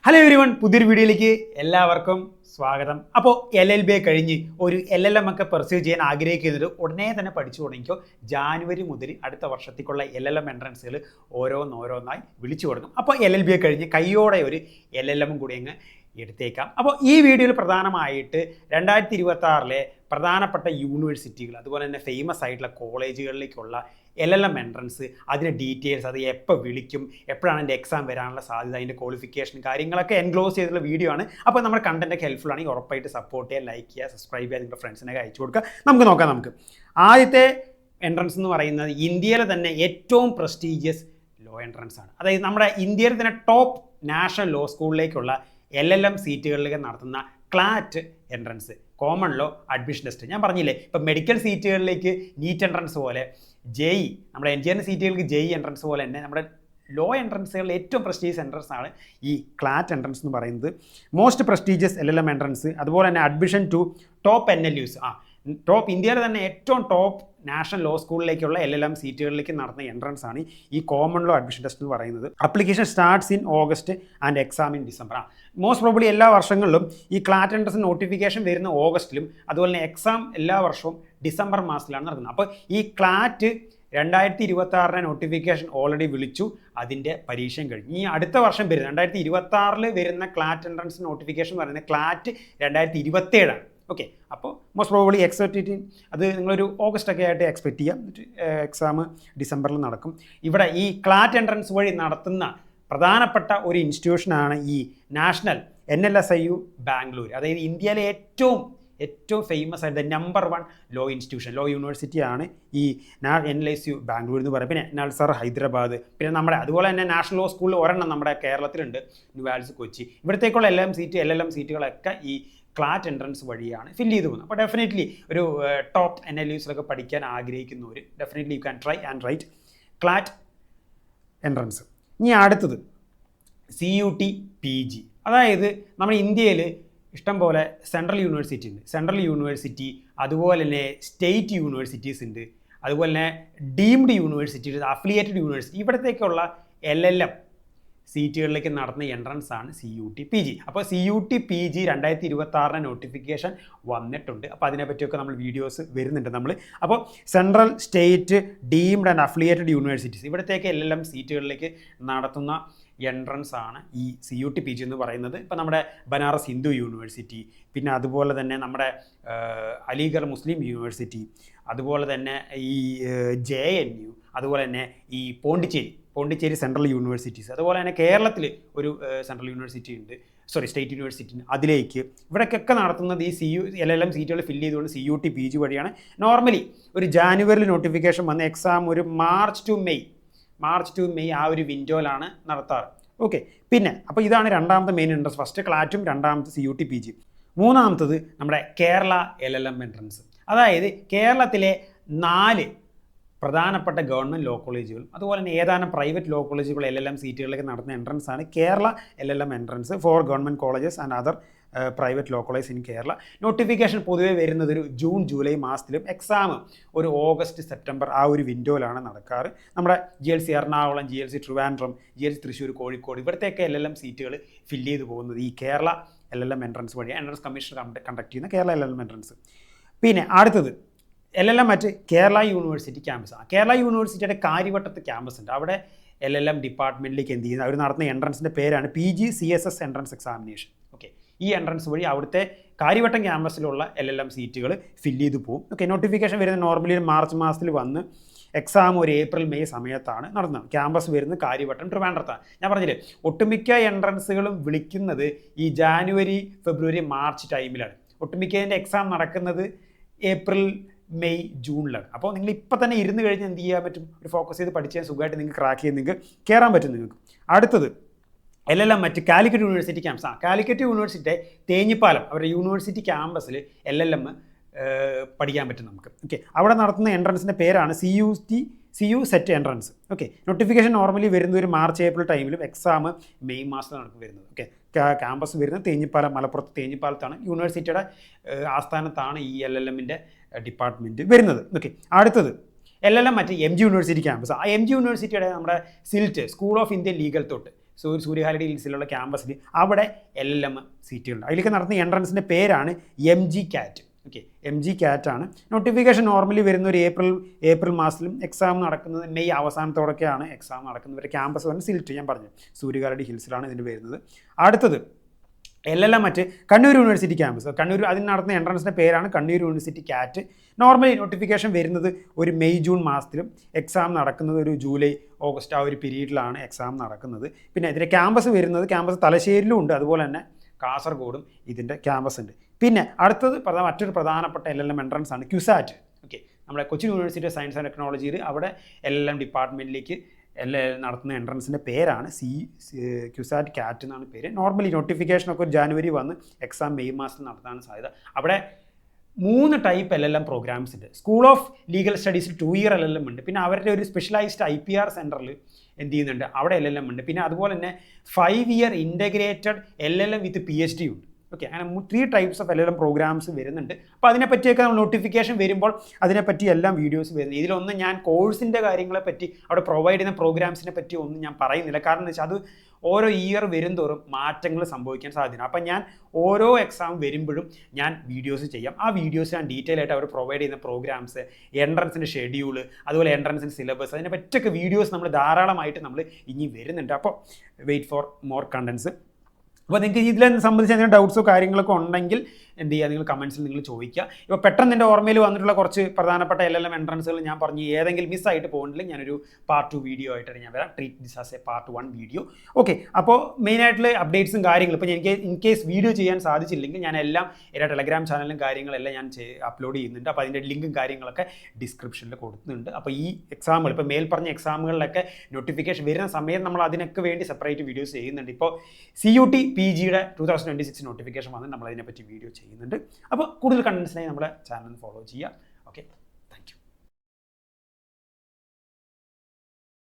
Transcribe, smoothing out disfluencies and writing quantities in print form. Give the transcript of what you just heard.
Hello everyone, പുതിയൊരു വീഡിയോയിലേക്ക് എല്ലാവർക്കും സ്വാഗതം. അപ്പോൾ LLB കഴിഞ്ഞ് ഒരു LLM ഒക്കെ പെർസ്യൂ ചെയ്യാൻ ആഗ്രഹിക്കുന്നത് ഉടനെ തന്നെ പഠിച്ചു തുടങ്ങിക്കോ. ജാനുവരി മുതൽ അടുത്ത വർഷത്തേക്കുള്ള LLM എൻട്രൻസുകൾ ഓരോന്നായി വിളിച്ചു കൊടുക്കും. അപ്പോൾ LLB കഴിഞ്ഞ് കയ്യോടെ ഒരു LLM കൂടി അങ്ങ് എടുത്തേക്കാം. അപ്പോൾ ഈ വീഡിയോയിൽ പ്രധാനമായിട്ട് 2026 പ്രധാനപ്പെട്ട യൂണിവേഴ്സിറ്റികൾ, അതുപോലെ തന്നെ ഫേമസ് ആയിട്ടുള്ള കോളേജുകളിലേക്കുള്ള LLM എൻട്രൻസ്, അതിൻ്റെ ഡീറ്റെയിൽസ്, അത് എപ്പോൾ വിളിക്കും, എപ്പോഴാണ് എൻ്റെ എക്സാം വരാനുള്ള സാധ്യത, അതിൻ്റെ ക്വാളിഫിക്കേഷൻ കാര്യങ്ങളൊക്കെ എൻക്ലോസ് ചെയ്തിട്ടുള്ള വീഡിയോ ആണ്. അപ്പോൾ നമ്മുടെ കണ്ടൻറ്റൊക്കെ ഹെൽപ്ഫുൾ ആണെങ്കിൽ ഉറപ്പായിട്ട് സപ്പോർട്ട് ചെയ്യുക, ലൈക്ക് ചെയ്യുക, സബ്സ്ക്രൈബ് ചെയ്യുക, നിങ്ങളുടെ ഫ്രണ്ട്സിനൊക്കെ അയച്ചു കൊടുക്കുക. നമുക്ക് നോക്കാം. ആദ്യത്തെ എൻട്രൻസ് എന്ന് പറയുന്നത് ഇന്ത്യയിലെ തന്നെ ഏറ്റവും പ്രസ്റ്റീജിയസ് ലോ എൻട്രൻസ് ആണ്. അതായത് നമ്മുടെ ഇന്ത്യയിലെ തന്നെ ടോപ്പ് നാഷണൽ ലോ സ്കൂളിലേക്കുള്ള LLM സീറ്റുകളിലേക്ക് നടത്തുന്ന CLAT entrance, common law admission test. ഞാൻ പറഞ്ഞില്ലേ, ഇപ്പം മെഡിക്കൽ സീറ്റുകളിലേക്ക് നീറ്റ് എൻട്രൻസ് പോലെ, JEE നമ്മുടെ എഞ്ചിനീയറിംഗ് സീറ്റുകൾക്ക് JEE എൻട്രൻസ് പോലെ തന്നെ നമ്മുടെ ലോ എൻട്രൻസുകളിൽ ഏറ്റവും പ്രസ്റ്റീജിയസ് എൻട്രൻസ് ആണ് ഈ ക്ലാറ്റ് എൻട്രൻസ് എന്ന് പറയുന്നത്. മോസ്റ്റ് പ്രസ്റ്റീജിയസ് LLM എൻട്രൻസ്, അതുപോലെ തന്നെ അഡ്മിഷൻ ടു ടോപ്പ് NLUs, ഇന്ത്യയിലെ തന്നെ ഏറ്റവും ടോപ്പ് നാഷണൽ ലോ സ്കൂളിലേക്കുള്ള LLM സീറ്റുകളിലേക്ക് നടത്തുന്ന എൻട്രൻസ് ആണ് ഈ കോമൺ ലോ അഡ്മിഷൻ ടെസ്റ്റ് എന്ന് പറയുന്നത്. Application starts in August and exam in December. Most probably എല്ലാ വർഷങ്ങളിലും ഈ ക്ലാറ്റ് എൻട്രൻസ് നോട്ടിഫിക്കേഷൻ വരുന്ന ഓഗസ്റ്റിലും, അതുപോലെ തന്നെ എക്സാം എല്ലാ വർഷവും ഡിസംബർ മാസത്തിലാണ് നടക്കുന്നത്. അപ്പോൾ ഈ ക്ലാറ്റ് 2026 നോട്ടിഫിക്കേഷൻ ഓൾറെഡി വിളിച്ചു, അതിൻ്റെ പരീക്ഷയും കഴിഞ്ഞു. ഈ അടുത്ത വർഷം വരുന്ന 2026 വരുന്ന ക്ലാറ്റ് എൻട്രൻസ് നോട്ടിഫിക്കേഷൻ പറയുന്നത് ക്ലാറ്റ് 2027 ആണ്. ഓക്കെ, അപ്പോൾ മോസ്റ്റ് പ്രോബബ്ലി എക്സ്പെക്റ്റ് അത് നിങ്ങളൊരു ഓഗസ്റ്റ് ഒക്കെ ആയിട്ട് എക്സ്പെക്റ്റ് ചെയ്യാം. എക്സാം ഡിസംബറിൽ നടക്കും. ഇവിടെ ഈ ക്ലാറ്റ് എൻട്രൻസ് വഴി നടത്തുന്ന പ്രധാനപ്പെട്ട ഒരു ഇൻസ്റ്റിറ്റ്യൂഷനാണ് ഈ നാഷണൽ NLSIU ബാംഗ്ലൂർ. അതായത് ഇന്ത്യയിലെ ഏറ്റവും ഫേമസ് ആയിട്ട് നമ്പർ 1 ലോ ഇൻസ്റ്റിറ്റ്യൂഷൻ, ലോ യൂണിവേഴ്സിറ്റിയാണ് ഈ NLSIU ബാംഗ്ലൂർ എന്ന് പറയുന്നത്. പിന്നെ നൾസർ ഹൈദരാബാദ്, പിന്നെ നമ്മുടെ അതുപോലെ തന്നെ നാഷണൽ ലോ സ്കൂളിൽ ഒരെണ്ണം നമ്മുടെ കേരളത്തിലുണ്ട്, ന്യൂവാൽസ് കൊച്ചി. ഇവിടത്തേക്കുള്ള LLM സീറ്റുകളൊക്കെ ഈ ക്ലാറ്റ് എൻട്രൻസ് വഴിയാണ് ഫില്ല് ചെയ്ത് പോകുന്നത്. അപ്പോൾ ഡെഫിനറ്റ്ലി ഒരു ടോപ്പ് NLUസിലൊക്കെ പഠിക്കാൻ ആഗ്രഹിക്കുന്നവർ definitely you can try and write CLAT entrance. ഇനി അടുത്തത് CUT PG. അതായത് നമ്മുടെ ഇന്ത്യയിൽ ഇഷ്ടംപോലെ സെൻട്രൽ യൂണിവേഴ്സിറ്റി ഉണ്ട്. സെൻട്രൽ യൂണിവേഴ്സിറ്റി, അതുപോലെ തന്നെ സ്റ്റേറ്റ് യൂണിവേഴ്സിറ്റീസ് ഉണ്ട്, അതുപോലെ തന്നെ ഡീംഡ് യൂണിവേഴ്സിറ്റി, അഫിലിയേറ്റഡ് യൂണിവേഴ്സിറ്റി. ഇവിടത്തേക്കുള്ള LLM സീറ്റുകളിലേക്ക് നടത്തുന്ന എൻട്രൻസ് ആണ് CUT PG. അപ്പോൾ CUT PG 2026 നോട്ടിഫിക്കേഷൻ വന്നിട്ടുണ്ട്. അപ്പോൾ അതിനെപ്പറ്റിയൊക്കെ നമ്മൾ വീഡിയോസ് വരുന്നുണ്ട് അപ്പോൾ central, state, deemed and affiliated universities, ഇവിടത്തേക്ക് LLM സീറ്റുകളിലേക്ക് നടത്തുന്ന എൻട്രൻസ് ആണ് ഈ CUT PG എന്ന് പറയുന്നത്. ഇപ്പോൾ നമ്മുടെ ബനാറസ് ഹിന്ദു യൂണിവേഴ്സിറ്റി, പിന്നെ അതുപോലെ തന്നെ നമ്മുടെ അലിഗഡ് മുസ്ലിം യൂണിവേഴ്സിറ്റി, അതുപോലെ തന്നെ ഈ JNU, അതുപോലെ തന്നെ ഈ പോണ്ടിച്ചേരി സെൻട്രൽ യൂണിവേഴ്സിറ്റീസ്, അതുപോലെ തന്നെ കേരളത്തിൽ ഒരു സെൻട്രൽ യൂണിവേഴ്സിറ്റി ഉണ്ട്, സ്റ്റേറ്റ് യൂണിവേഴ്സിറ്റി ഉണ്ട്. അതിലേക്ക് ഇവിടേക്കൊക്കെ നടത്തുന്നത് ഈ LLM സീറ്റുകൾ ഫില്ല് ചെയ്തുകൊണ്ട് CUT PG വഴിയാണ്. നോർമലി ഒരു ജാനുവരിയിൽ നോട്ടിഫിക്കേഷൻ വന്ന എക്സാം ഒരു മാർച്ച് ടു മെയ് ആ ഒരു വിൻഡോയിലാണ് നടത്താറ്. ഓക്കെ, പിന്നെ അപ്പോൾ ഇതാണ് രണ്ടാമത്തെ മെയിൻ എൻട്രൻസ്. ഫസ്റ്റ് ക്ലാറ്റും, രണ്ടാമത്തെ CUT PG. മൂന്നാമത്തത് നമ്മുടെ കേരള LLM എൻട്രൻസ്. അതായത് കേരളത്തിലെ 4 പ്രധാനപ്പെട്ട ഗവൺമെൻറ് ലോ കോളേജുകൾ, അതുപോലെ തന്നെ ഏതാനും പ്രൈവറ്റ് ലോ കോളേജുകൾ LLM സീറ്റുകളിലേക്ക് നടത്തുന്ന എൻട്രൻസ് ആണ് Kerala LLM entrance for government colleges and other private law college in Kerala. Notification പൊതുവേ വരുന്നത് ഒരു ജൂൺ ജൂലൈ മാസത്തിലും, എക്സാം ഒരു ഓഗസ്റ്റ് സെപ്റ്റംബർ ആ ഒരു വിൻഡോയിലാണ് നടക്കാറ്. നമ്മുടെ GLC Ernakulam, GLC Trivandrum, GLC Thrissur, Kozhikode, ഇവിടത്തേക്ക് LLM സീറ്റുകൾ ഫില്ല് ചെയ്ത് പോകുന്നത് ഈ കേരള LLM എൻട്രൻസ് വഴി എൻട്രൻസ് കമ്മീഷൻ കണ്ടക്ട് ചെയ്യുന്ന കേരള LLM എൻട്രൻസ്. പിന്നെ അടുത്തത് LLM അറ്റ് കേരള യൂണിവേഴ്സിറ്റി ക്യാമ്പസാണ്. കേരള യൂണിവേഴ്സിറ്റിയുടെ കാര്യവട്ടത്ത് ക്യാമ്പസ് ഉണ്ട്. അവിടെ LLM ഡിപ്പാർട്ട്മെൻറ്റിലേക്ക് എന്ത് ചെയ്യുന്നത്, അവർ നടത്തുന്ന എൻട്രൻസിൻ്റെ പേരാണ് PGCSS എൻട്രൻസ് എക്സാമിനേഷൻ. ഓക്കെ, ഈ എൻട്രൻസ് വഴി അവിടുത്തെ കാര്യവട്ടം ക്യാമ്പസിലുള്ള LLM സീറ്റുകൾ ഫില്ല് ചെയ്ത് പോകും. ഓക്കെ, നോട്ടിഫിക്കേഷൻ വരുന്നത് നോർമലി മാർച്ച് മാസത്തിൽ വന്ന് എക്സാം ഒരു ഏപ്രിൽ മെയ് സമയത്താണ് നടന്നത്. ക്യാമ്പസ് വരുന്നത് കാര്യവട്ടം ട്രിവാൻഡ്രത്താണ്. ഞാൻ പറഞ്ഞില്ലേ, ഒട്ടുമിക്ക എൻട്രൻസുകളും വിളിക്കുന്നത് ഈ ജാനുവരി, ഫെബ്രുവരി, മാർച്ച് ടൈമിലാണ്. ഒട്ടുമിക്കതിൻ്റെ എക്സാം നടക്കുന്നത് ഏപ്രിൽ, മെയ്, ജൂണിലാണ്. അപ്പോൾ നിങ്ങൾ ഇപ്പോൾ തന്നെ ഇരുന്ന് കഴിഞ്ഞ് എന്ത് ചെയ്യാൻ പറ്റും, ഒരു ഫോക്കസ് ചെയ്ത് പഠിച്ചാൽ സുഖമായിട്ട് നിങ്ങൾക്ക് ക്രാക്ക് ചെയ്ത് നിങ്ങൾക്ക് കയറാൻ പറ്റും നിങ്ങൾക്ക്. അടുത്തത് LLM മറ്റ് കാലിക്കറ്റ് യൂണിവേഴ്സിറ്റി ക്യാമ്പസ്. കാലിക്കറ്റ് യൂണിവേഴ്സിറ്റിയുടെ തേഞ്ഞിപ്പാലം അവരുടെ യൂണിവേഴ്സിറ്റി ക്യാമ്പസിൽ LLM പഠിക്കാൻ പറ്റും നമുക്ക്. ഓക്കെ, അവിടെ നടത്തുന്ന എൻട്രൻസിൻ്റെ പേരാണ് CU set entrance. Okay, notification normally വരുന്നത് ഒരു മാർച്ച് ഏപ്രിൽ ടൈമിലും, എക്സാം മെയ് മാസത്തിലാണ് വരുന്നത്. ഓക്കെ, ക്യാമ്പസ് വരുന്നത് തേഞ്ഞിപ്പാലം, മലപ്പുറത്ത് തേഞ്ഞിപ്പാലത്താണ്. യൂണിവേഴ്സിറ്റിയുടെ ആസ്ഥാനത്താണ് ഈ LLMൻ്റെ ഡിപ്പാർട്ട്മെൻറ്റ് വരുന്നത്. ഓക്കെ, അടുത്തത് LLM മറ്റ് MG യൂണിവേഴ്സിറ്റി ക്യാമ്പസ്. ആ MG യൂണിവേഴ്സിറ്റിയുടെ നമ്മുടെ SILT, school of Indian legal thought, Suryakaladi ഹിൽസിലുള്ള ക്യാമ്പസിൽ അവിടെ LLM സീറ്റുകളുണ്ട്. അതിലേക്ക് നടത്തുന്ന എൻട്രൻസിൻ്റെ പേരാണ് MG CAT. Okay, MG CAT ആണ്. നോട്ടിഫിക്കേഷൻ നോർമലി വരുന്ന ഒരു ഏപ്രിൽ മാസത്തിലും എക്സാം നടക്കുന്നത് മെയ് അവസാനത്തോടൊക്കെയാണ് എക്സാം നടക്കുന്നത്. ഇവരുടെ ക്യാമ്പസ് പറഞ്ഞ് സിൽറ്റ് ഞാൻ പറഞ്ഞു സൂര്യകാലടി ഹിൽസിലാണ് ഇതിന് വരുന്നത്. അടുത്തത് LLM മറ്റ് കണ്ണൂർ യൂണിവേഴ്സിറ്റി ക്യാമ്പസ്. കണ്ണൂർ അതിന് നടത്തുന്ന എൻട്രൻസിൻ്റെ പേരാണ് Kannur university CAT. Normally notification വരുന്നത് ഒരു മെയ് ജൂൺ മാസത്തിലും എക്സാം നടക്കുന്നത് ഒരു ജൂലൈ ഓഗസ്റ്റ് ആ ഒരു പീരീഡിലാണ് എക്സാം നടക്കുന്നത്. പിന്നെ ഇതിൻ്റെ ക്യാമ്പസ് വരുന്നത് ക്യാമ്പസ് തലശ്ശേരിയിലും ഉണ്ട്, അതുപോലെ തന്നെ കാസർഗോഡും ഇതിൻ്റെ ക്യാമ്പസ് ഉണ്ട്. പിന്നെ അടുത്തത് മറ്റൊരു പ്രധാനപ്പെട്ട LLM എൻട്രൻസ് ആണ് ക്യുസാറ്റ്. ഓക്കെ, നമ്മുടെ Cochin university of science and ടെക്നോളജിയിൽ അവിടെ LLM ഡിപ്പാർട്ട്മെൻറ്റിലേക്ക് നടത്തുന്ന എൻട്രൻസിൻ്റെ പേരാണ് ക്യുസാറ്റ് CAT എന്നാണ് പേര്. നോർമലി നോട്ടിഫിക്കേഷനൊക്കെ ഒരു ജാനുവരി വന്ന് എക്സാം മെയ് മാസത്തിൽ നടത്താൻ സാധ്യത. അവിടെ 3 ടൈപ്പ് LLM പ്രോഗ്രാംസ് ഉണ്ട്. സ്കൂൾ ഓഫ് ലീഗൽ സ്റ്റഡീസിൽ 2 ഇയർ LLM ഉണ്ട്. പിന്നെ അവരുടെ ഒരു സ്പെഷ്യലൈസ്ഡ് IPR സെൻറ്ററിൽ എന്ത് ചെയ്യുന്നുണ്ട്, അവിടെ LLM ഉണ്ട്. പിന്നെ അതുപോലെ തന്നെ 5 ഇയർ ഇൻ്റഗ്രേറ്റഡ് LLM വിത്ത് PhD ഉണ്ട്. ഓക്കെ, അങ്ങനെ 3 ടൈപ്സ് ഓഫ് LLM പ്രോഗ്രാംസ് വരുന്നുണ്ട്. അപ്പോൾ അതിനെപ്പറ്റിയൊക്കെ നമ്മൾ നോട്ടിഫിക്കേഷൻ വരുമ്പോൾ അതിനെപ്പറ്റി എല്ലാം വീഡിയോസ് വരുന്നത്. ഇതിലൊന്നും ഞാൻ കോഴ്സിൻ്റെ കാര്യങ്ങളെ പറ്റി അവിടെ പ്രൊവൈഡ് ചെയ്യുന്ന പ്രോഗ്രാംസിനെ പറ്റി ഒന്നും ഞാൻ പറയുന്നില്ല. കാരണം എന്ന് വെച്ചാൽ അത് ഓരോ ഇയർ വരും തോറും മാറ്റങ്ങൾ സംഭവിക്കാൻ സാധ്യത. അപ്പം ഞാൻ ഓരോ എക്സാം വരുമ്പോഴും ഞാൻ വീഡിയോസ് ചെയ്യാം. ആ വീഡിയോസ് ഞാൻ ഡീറ്റെയിൽ ആയിട്ട് അവർ പ്രൊവൈഡ് ചെയ്യുന്ന പ്രോഗ്രാംസ്, എൻട്രൻസിൻ്റെ ഷെഡ്യൂൾ, അതുപോലെ എൻട്രൻസിൻ്റെ സിലബസ്, അതിനെ പറ്റിയൊക്കെ വീഡിയോസ് നമ്മൾ ധാരാളമായിട്ട് നമ്മൾ ഇനി വരുന്നുണ്ട്. അപ്പോൾ വെയിറ്റ് ഫോർ മോർ കണ്ടൻസ്. അപ്പോൾ നിങ്ങൾക്ക് ഇതിനെ സംബന്ധിച്ച് എന്തെങ്കിലും ഡൗട്ട്സോ കാര്യങ്ങളൊക്കെ ഉണ്ടെങ്കിൽ എന്ത് ചെയ്യുക, നിങ്ങൾ കമൻസിൽ നിങ്ങൾ ചോദിക്കുക. ഇപ്പോൾ പെട്ടെന്ന് എൻ്റെ ഓർമ്മയിൽ വന്നിട്ടുള്ള കുറച്ച് പ്രധാനപ്പെട്ട LLM എൻട്രൻസുകൾ ഞാൻ പറഞ്ഞു. ഏതെങ്കിലും മിസ്സായിട്ട് പോകുന്നുണ്ടെങ്കിൽ ഞാനൊരു പാർട്ട് 2 വീഡിയോ ആയിട്ട് ഞാൻ വരാം. Treat this as A part 1 video. Okay, അപ്പോൾ മെയിനായിട്ടുള്ള അപ്ഡേറ്റ്സും കാര്യങ്ങളും ഇപ്പോൾ എനിക്ക് ഇൻ കേസ് വീഡിയോ ചെയ്യാൻ സാധിച്ചില്ലെങ്കിൽ ഞാൻ എല്ലാം എൻ്റെ ടെലഗ്രാം ചാനലും കാര്യങ്ങളെല്ലാം ഞാൻ അപ്ലോഡ് ചെയ്യുന്നുണ്ട്. അപ്പോൾ അതിൻ്റെ ലിങ്കും കാര്യങ്ങളൊക്കെ ഡിസ്ക്രിപ്ഷനിൽ കൊടുക്കുന്നുണ്ട്. അപ്പോൾ ഈ എക്സാമുകൾ ഇപ്പോൾ മേൽ പറഞ്ഞ എക്സാമുകളിലൊക്കെ നോട്ടിഫിക്കേഷൻ വരുന്ന സമയം നമ്മൾ അതിനൊക്കെ വേണ്ടി സെപ്പറേറ്റ് വീഡിയോസ് ചെയ്യുന്നുണ്ട്. ഇപ്പോൾ CUT PGയുടെ 2026 നോട്ടിഫിക്കേഷൻ വന്ന് നമ്മൾ അതിനെപ്പറ്റി വീഡിയോ ചെയ്യുന്നുണ്ട്. അപ്പോൾ കൂടുതൽ കണ്ടൻസിനായി നമ്മുടെ ചാനൽ ഫോളോ ചെയ്യുക. ഓക്കെ.